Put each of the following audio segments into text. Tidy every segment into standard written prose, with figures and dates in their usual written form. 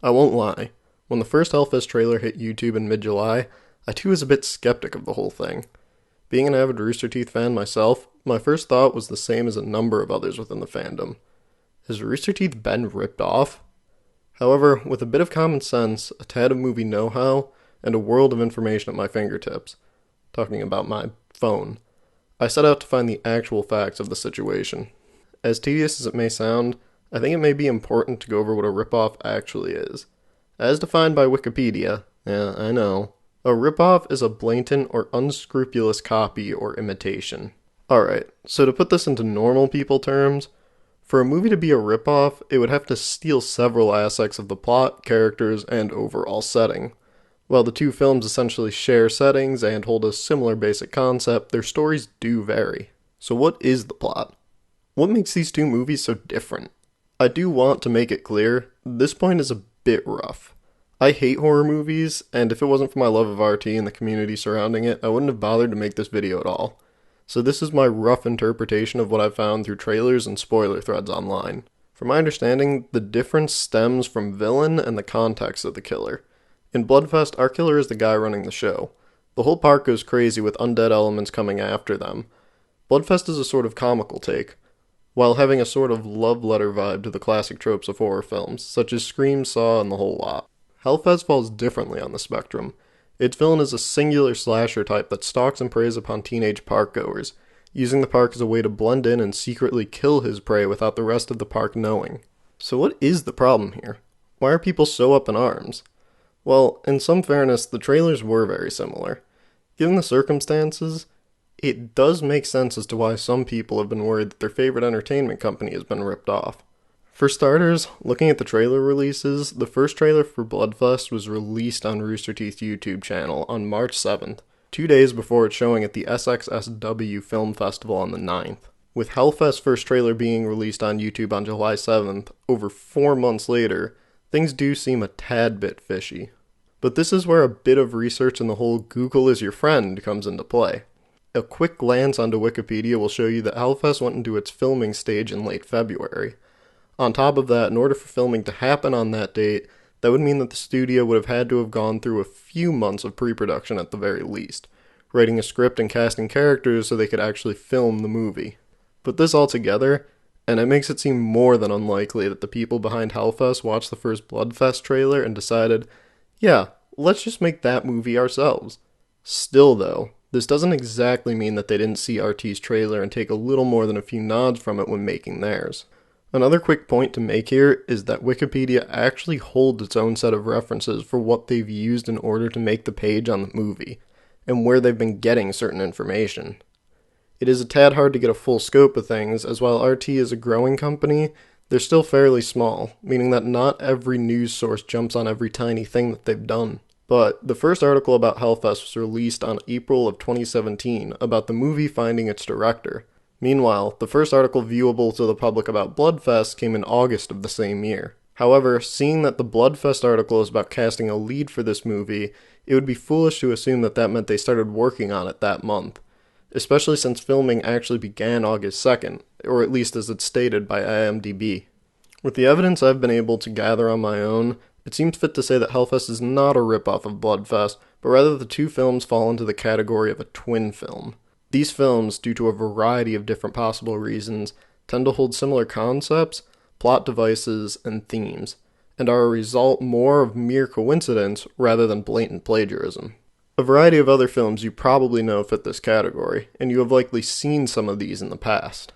I won't lie, when the first Hellfest trailer hit YouTube in mid-July, I too was a bit skeptic of the whole thing. Being an avid Roosterteeth fan myself, my first thought was the same as a number of others within the fandom. Has Roosterteeth been ripped off? However, with a bit of common sense, a tad of movie know-how, and a world of information at my fingertips, talking about my phone, I set out to find the actual facts of the situation. As tedious as it may sound, I think it may be important to go over what a ripoff actually is. As defined by Wikipedia, yeah, I know, a ripoff is a blatant or unscrupulous copy or imitation. Alright, so to put this into normal people terms, for a movie to be a ripoff, it would have to steal several aspects of the plot, characters, and overall setting. While the two films essentially share settings and hold a similar basic concept, their stories do vary. So what is the plot? What makes these two movies so different? I do want to make it clear, this point is a bit rough. I hate horror movies, and if it wasn't for my love of RT and the community surrounding it, I wouldn't have bothered to make this video at all. So this is my rough interpretation of what I've found through trailers and spoiler threads online. From my understanding, the difference stems from villain and the context of the killer. In Bloodfest, our killer is the guy running the show. The whole park goes crazy with undead elements coming after them. Bloodfest is a sort of comical take, while having a sort of love letter vibe to the classic tropes of horror films, such as Scream, Saw, and the whole lot. Hellfest falls differently on the spectrum. Its villain is a singular slasher type that stalks and preys upon teenage parkgoers, using the park as a way to blend in and secretly kill his prey without the rest of the park knowing. So what is the problem here? Why are people so up in arms? Well, in some fairness, the trailers were very similar. Given the circumstances, it does make sense as to why some people have been worried that their favorite entertainment company has been ripped off. For starters, looking at the trailer releases, the first trailer for Bloodfest was released on Roosterteeth's YouTube channel on March 7th, 2 days before its showing at the SXSW Film Festival on the 9th. With Hellfest's first trailer being released on YouTube on July 7th, over 4 months later, things do seem a tad bit fishy. But this is where a bit of research in the whole Google is your friend comes into play. A quick glance onto Wikipedia will show you that Hellfest went into its filming stage in late February. On top of that, in order for filming to happen on that date, that would mean that the studio would have had to have gone through a few months of pre-production at the very least, writing a script and casting characters so they could actually film the movie. Put this all together, and it makes it seem more than unlikely that the people behind Hellfest watched the first Bloodfest trailer and decided, yeah, let's just make that movie ourselves. Still though, this doesn't exactly mean that they didn't see RT's trailer and take a little more than a few nods from it when making theirs. Another quick point to make here is that Wikipedia actually holds its own set of references for what they've used in order to make the page on the movie, and where they've been getting certain information. It is a tad hard to get a full scope of things, as while RT is a growing company, they're still fairly small, meaning that not every news source jumps on every tiny thing that they've done. But the first article about Hellfest was released on April of 2017 about the movie finding its director. Meanwhile, the first article viewable to the public about Bloodfest came in August of the same year. However, seeing that the Bloodfest article is about casting a lead for this movie, it would be foolish to assume that that meant they started working on it that month, especially since filming actually began August 2nd, or at least as it's stated by IMDb. With the evidence I've been able to gather on my own, it seems fit to say that Hellfest is not a ripoff of Bloodfest, but rather the two films fall into the category of a twin film. These films, due to a variety of different possible reasons, tend to hold similar concepts, plot devices, and themes, and are a result more of mere coincidence rather than blatant plagiarism. A variety of other films you probably know fit this category, and you have likely seen some of these in the past.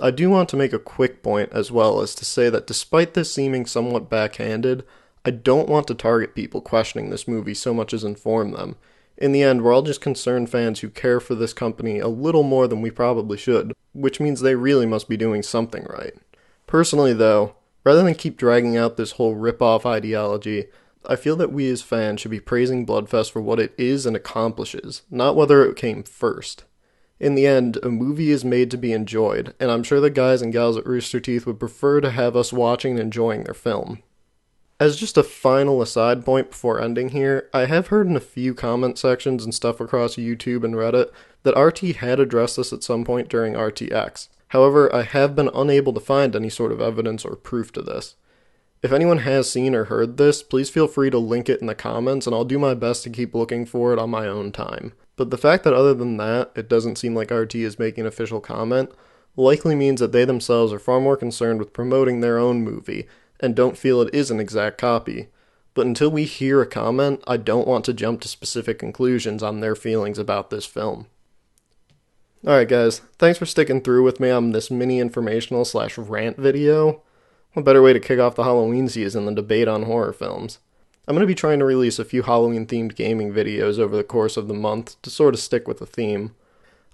I do want to make a quick point as well as to say that despite this seeming somewhat backhanded, I don't want to target people questioning this movie so much as inform them. In the end, we're all just concerned fans who care for this company a little more than we probably should, which means they really must be doing something right. Personally though, rather than keep dragging out this whole rip-off ideology, I feel that we as fans should be praising Bloodfest for what it is and accomplishes, not whether it came first. In the end, a movie is made to be enjoyed, and I'm sure the guys and gals at Roosterteeth would prefer to have us watching and enjoying their film. As just a final aside point before ending here, I have heard in a few comment sections and stuff across YouTube and Reddit that RT had addressed this at some point during RTX. However, I have been unable to find any sort of evidence or proof to this. If anyone has seen or heard this, please feel free to link it in the comments and I'll do my best to keep looking for it on my own time. But the fact that other than that, it doesn't seem like RT is making an official comment, likely means that they themselves are far more concerned with promoting their own movie and don't feel it is an exact copy. But until we hear a comment, I don't want to jump to specific conclusions on their feelings about this film. Alright guys, thanks for sticking through with me on this mini informational / rant video. What better way to kick off the Halloween season than debate on horror films? I'm going to be trying to release a few Halloween-themed gaming videos over the course of the month to sort of stick with the theme.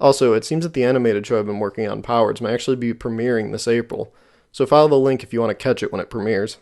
Also, it seems that the animated show I've been working on, Powers, may actually be premiering this April, so follow the link if you want to catch it when it premieres.